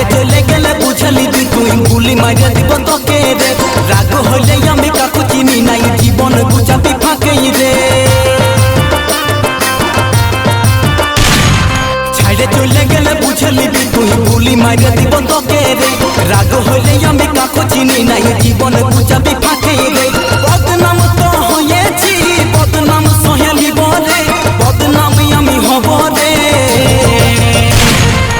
ছাইড়ে চলে গেলে বুঝলি দি তুই গুলি মাইরে দিব তোকে রে রাগ হইলে আমি কাকু চিনি নাই জীবন বুঝাবি ফাঁকেই রে ছাইড়ে চলে গেলে বুঝলি দি তুই গুলি মাইরে দিব তোকে রে রাগ হইলে আমি কাকু চিনি নাই জীবন বুঝাবি ফাঁকেই রে বদনাম তো হয়েছি বদনাম সহেলি বলে বদনাম আমি হব রে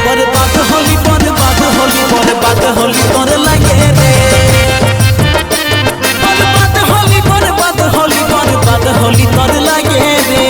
बर्बाद होली बर्बाद होली बर्बाद होली तोर लगे रे बर्बाद होली बर्बाद होली बर्बाद होली तोर लगे रे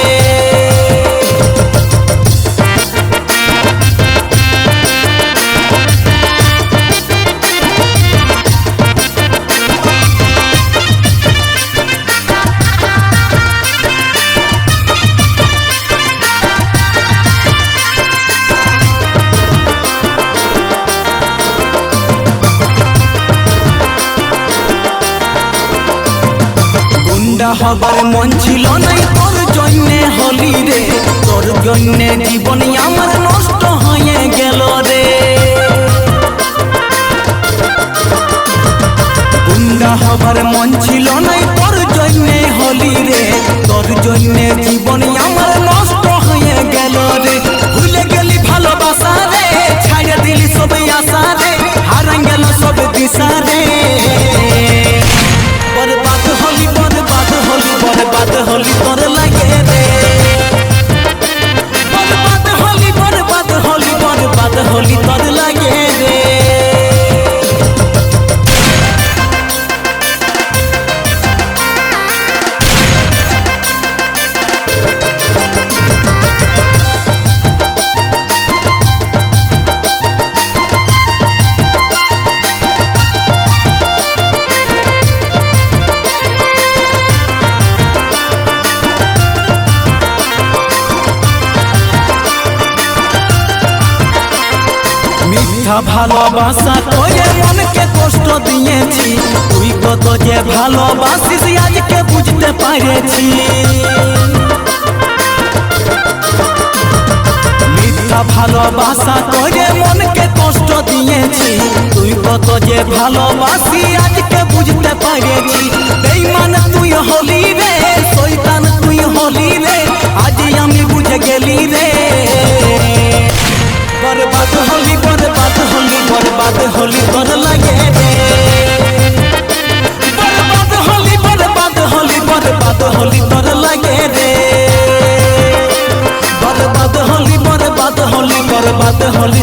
হবার মন ছিল নাই তোর জন্যে হলি রে তোর জন্যে জীবন আমার নষ্ট হয়ে গেল রে গুন্ডা হবার মন ছিল নাই তোর জন্যে হলি রে তোর জন্যে জীবন আমার নষ্ট হয়ে গেল রে ভুলে গেলি ভালোবাসা রে ছাইড়ে দিলি সব আশা রে হারাই গেল সব দিশা রে बर्बाद होली बर्बाद होली बर्बाद होली तोर लगे रे बर्बाद होली बर्बाद होली बर्बाद होली तोर लगे रे মিথ্যা ভালোবাসা তোরে মনকে কষ্ট দিয়েছি তুই কত যে ভালোবাসিস আজকে বুঝতে পারেছি মিথ্যা ভালোবাসা তোরে মনকে কষ্ট দিয়েছি তুই কত যে ভালোবাসি আজকে বুঝতে পারেছি বেঈমান তুই হলি রে শয়তান তুই হলি রে আজ আমি বুঝে গেলি রে बर्बाद होली बर्बाद होली बर्बाद होली तोर लगे रे बर्बाद होली बर्बाद होली बर्बाद होली तोर लगे रे बर्बाद होली बर्बाद होली बर्बाद होली